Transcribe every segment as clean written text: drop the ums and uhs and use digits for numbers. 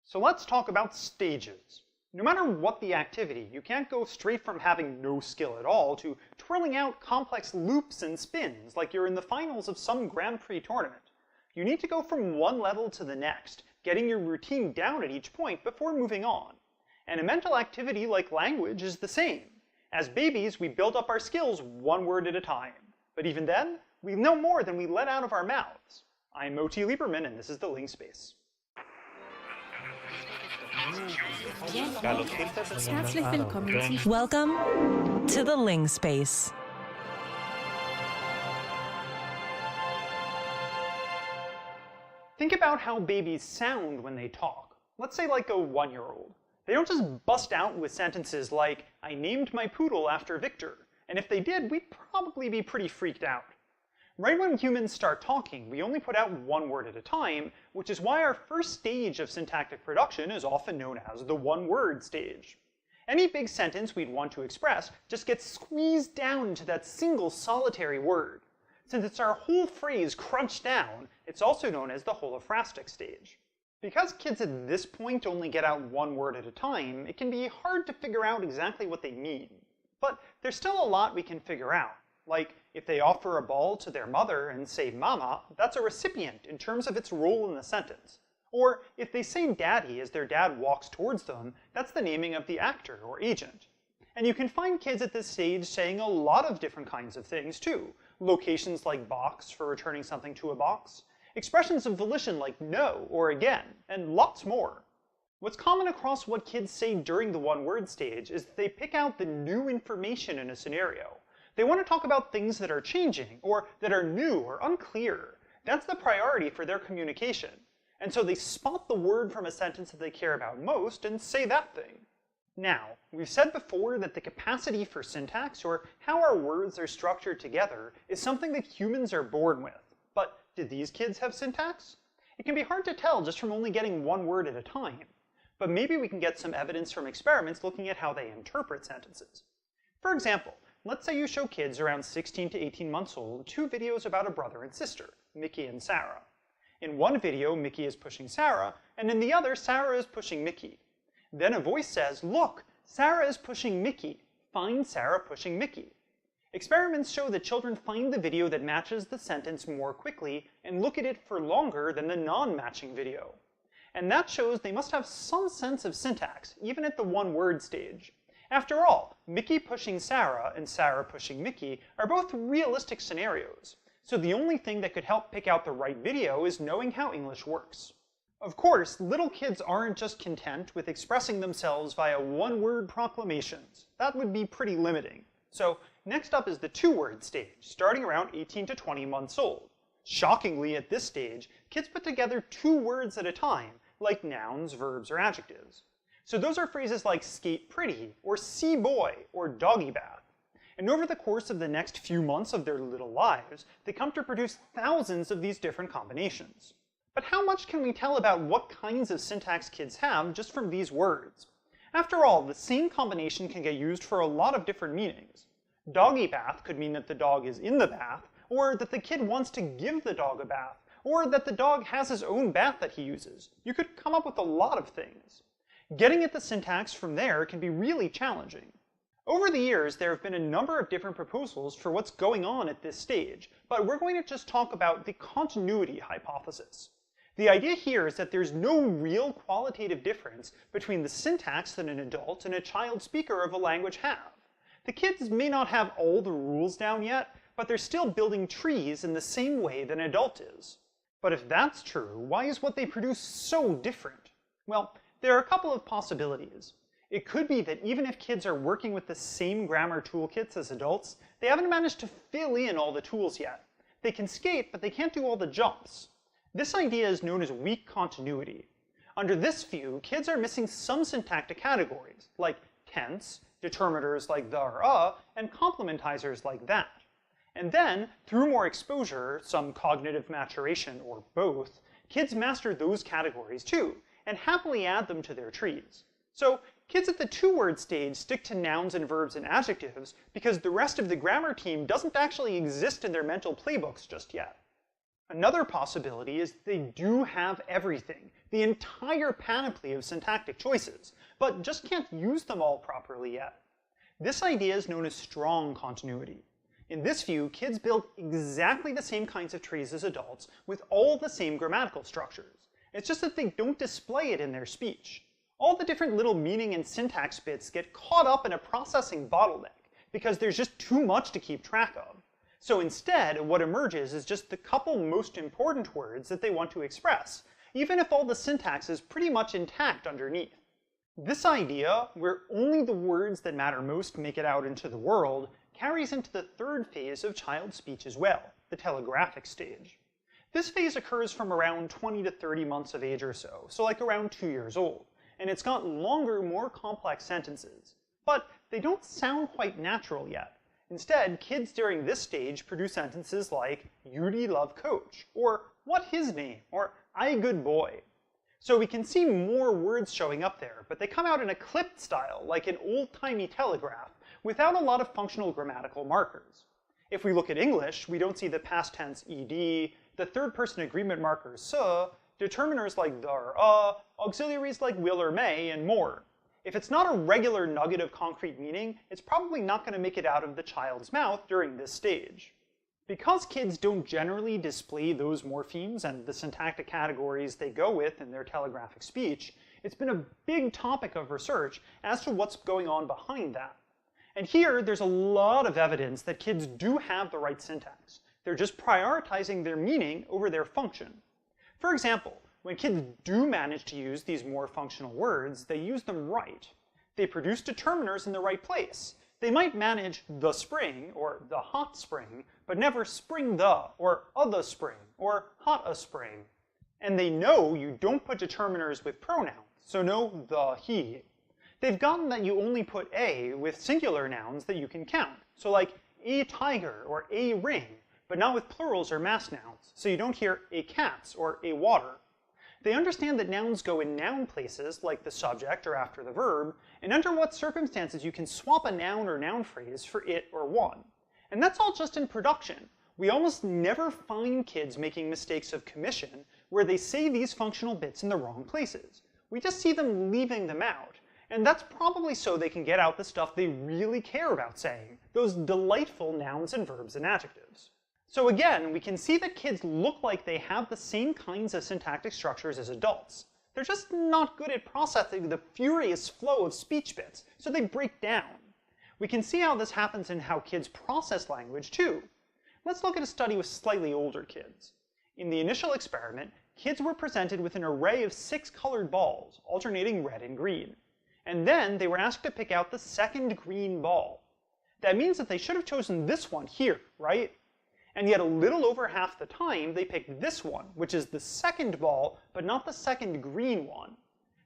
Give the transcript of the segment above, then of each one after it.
So let's talk about stages. No matter what the activity, you can't go straight from having no skill at all to twirling out complex loops and spins like you're in the finals of some Grand Prix tournament. You need to go from one level to the next, getting your routine down at each point before moving on. And a mental activity like language is the same. As babies, we build up our skills one word at a time. But even then, we know more than we let out of our mouths. I'm Moti Lieberman, and this is the Ling Space. Herzlich willkommen zu Welcome to the Ling Space. Think about how babies sound when they talk. Let's say like a 1-year-old. They don't just bust out with sentences like, "I named my poodle after Victor," and if they did, we'd probably be pretty freaked out. Right when humans start talking, we only put out one word at a time, which is why our first stage of syntactic production is often known as the one-word stage. Any big sentence we'd want to express just gets squeezed down to that single solitary word. Since it's our whole phrase crunched down, it's also known as the holophrastic stage. Because kids at this point only get out one word at a time, it can be hard to figure out exactly what they mean. But there's still a lot we can figure out. Like, if they offer a ball to their mother and say mama, that's a recipient in terms of its role in the sentence. Or if they say daddy as their dad walks towards them, that's the naming of the actor or agent. And you can find kids at this stage saying a lot of different kinds of things too. Locations like box for returning something to a box, expressions of volition like no or again, and lots more. What's common across what kids say during the one-word stage is that they pick out the new information in a scenario. They want to talk about things that are changing, or that are new or unclear. That's the priority for their communication. And so they spot the word from a sentence that they care about most and say that thing. Now, we've said before that the capacity for syntax, or how our words are structured together, is something that humans are born with. But did these kids have syntax? It can be hard to tell just from only getting one word at a time. But maybe we can get some evidence from experiments looking at how they interpret sentences. For example, let's say you show kids around 16 to 18 months old 2 videos about a brother and sister, Mickey and Sarah. In one video, Mickey is pushing Sarah, and in the other, Sarah is pushing Mickey. Then a voice says, "Look, Sarah is pushing Mickey. Find Sarah pushing Mickey." Experiments show that children find the video that matches the sentence more quickly and look at it for longer than the non-matching video. And that shows they must have some sense of syntax, even at the one-word stage. After all, Mickey pushing Sarah and Sarah pushing Mickey are both realistic scenarios, so the only thing that could help pick out the right video is knowing how English works. Of course, little kids aren't just content with expressing themselves via one-word proclamations. That would be pretty limiting. So next up is the two-word stage, starting around 18 to 20 months old. Shockingly, at this stage, kids put together 2 words at a time, like nouns, verbs, or adjectives. So those are phrases like skate pretty, or see boy, or doggy bath. And over the course of the next few months of their little lives, they come to produce thousands of these different combinations. But how much can we tell about what kinds of syntax kids have just from these words? After all, the same combination can get used for a lot of different meanings. Doggy bath could mean that the dog is in the bath, or that the kid wants to give the dog a bath, or that the dog has his own bath that he uses. You could come up with a lot of things. Getting at the syntax from there can be really challenging. Over the years, there have been a number of different proposals for what's going on at this stage, but we're going to just talk about the continuity hypothesis. The idea here is that there's no real qualitative difference between the syntax that an adult and a child speaker of a language have. The kids may not have all the rules down yet, but they're still building trees in the same way that an adult is. But if that's true, why is what they produce so different? Well, there are a couple of possibilities. It could be that even if kids are working with the same grammar toolkits as adults, they haven't managed to fill in all the tools yet. They can skate, but they can't do all the jumps. This idea is known as weak continuity. Under this view, kids are missing some syntactic categories, like tense, determinators like the or and complementizers like that. And then, through more exposure, some cognitive maturation, or both, kids master those categories too, and happily add them to their trees. So kids at the two-word stage stick to nouns and verbs and adjectives because the rest of the grammar team doesn't actually exist in their mental playbooks just yet. Another possibility is they do have everything, the entire panoply of syntactic choices, but just can't use them all properly yet. This idea is known as strong continuity. In this view, kids build exactly the same kinds of trees as adults with all the same grammatical structures. It's just that they don't display it in their speech. All the different little meaning and syntax bits get caught up in a processing bottleneck because there's just too much to keep track of. So instead, what emerges is just the couple most important words that they want to express, even if all the syntax is pretty much intact underneath. This idea, where only the words that matter most make it out into the world, carries into the third phase of child speech as well, the telegraphic stage. This phase occurs from around 20 to 30 months of age or so like around 2 years old, and it's got longer, more complex sentences. But they don't sound quite natural yet. Instead, kids during this stage produce sentences like, "You'd love coach," or "What his name?" or "I good boy." So we can see more words showing up there, but they come out in a clipped style, like an old-timey telegraph, without a lot of functional grammatical markers. If we look at English, we don't see the past tense ed, the third-person agreement markers "so," determiners like the or auxiliaries like will or may, and more. If it's not a regular nugget of concrete meaning, it's probably not going to make it out of the child's mouth during this stage. Because kids don't generally display those morphemes and the syntactic categories they go with in their telegraphic speech, it's been a big topic of research as to what's going on behind that. And here, there's a lot of evidence that kids do have the right syntax. They're just prioritizing their meaning over their function. For example, when kids do manage to use these more functional words, they use them right. They produce determiners in the right place. They might manage the spring, or the hot spring, but never spring the, or the spring, or hot a spring. And they know you don't put determiners with pronouns, so no the, he. They've gotten that you only put a with singular nouns that you can count, so like a tiger or a ring, but not with plurals or mass nouns, so you don't hear a cats or a water. They understand that nouns go in noun places, like the subject or after the verb, and under what circumstances you can swap a noun or noun phrase for it or one. And that's all just in production. We almost never find kids making mistakes of commission where they say these functional bits in the wrong places. We just see them leaving them out. And that's probably so they can get out the stuff they really care about saying, those delightful nouns and verbs and adjectives. So again, we can see that kids look like they have the same kinds of syntactic structures as adults. They're just not good at processing the furious flow of speech bits, so they break down. We can see how this happens in how kids process language too. Let's look at a study with slightly older kids. In the initial experiment, kids were presented with an array of 6 colored balls, alternating red and green. And then they were asked to pick out the second green ball. That means that they should have chosen this one here, right? And yet a little over half the time, they picked this one, which is the second ball, but not the second green one.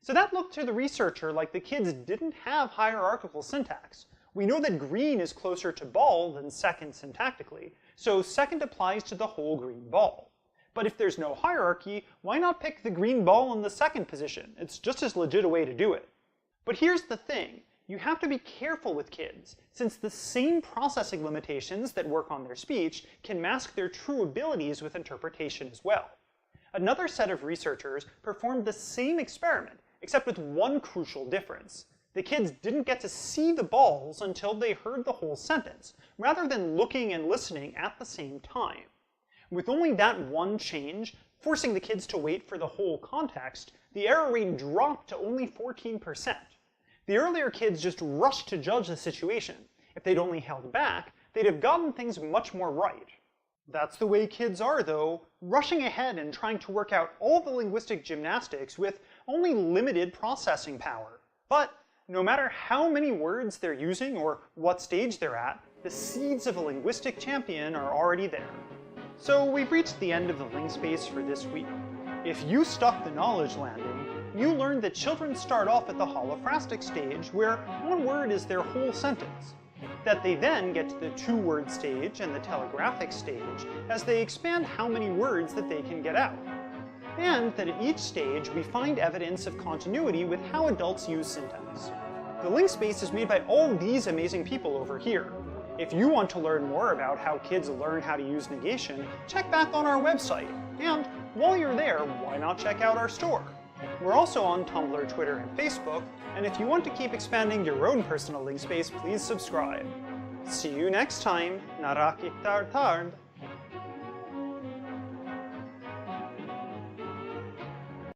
So that looked to the researcher like the kids didn't have hierarchical syntax. We know that green is closer to ball than second syntactically, so second applies to the whole green ball. But if there's no hierarchy, why not pick the green ball in the second position? It's just as legit a way to do it. But here's the thing. You have to be careful with kids, since the same processing limitations that work on their speech can mask their true abilities with interpretation as well. Another set of researchers performed the same experiment, except with one crucial difference. The kids didn't get to see the balls until they heard the whole sentence, rather than looking and listening at the same time. With only that one change, forcing the kids to wait for the whole context, the error rate dropped to only 14%. The earlier kids just rushed to judge the situation. If they'd only held back, they'd have gotten things much more right. That's the way kids are, though, rushing ahead and trying to work out all the linguistic gymnastics with only limited processing power. But no matter how many words they're using or what stage they're at, the seeds of a linguistic champion are already there. So we've reached the end of the LingSpace for this week. If you stuck the knowledge landing, you learned that children start off at the holophrastic stage, where one word is their whole sentence. That they then get to the 2-word stage and the telegraphic stage as they expand how many words that they can get out. And that at each stage we find evidence of continuity with how adults use syntax. The LingSpace is made by all these amazing people over here. If you want to learn more about how kids learn how to use negation, check back on our website. And while you're there, why not check out our store? We're also on Tumblr, Twitter, and Facebook, and if you want to keep expanding your own personal link space, please subscribe. See you next time. Narakit Tartard.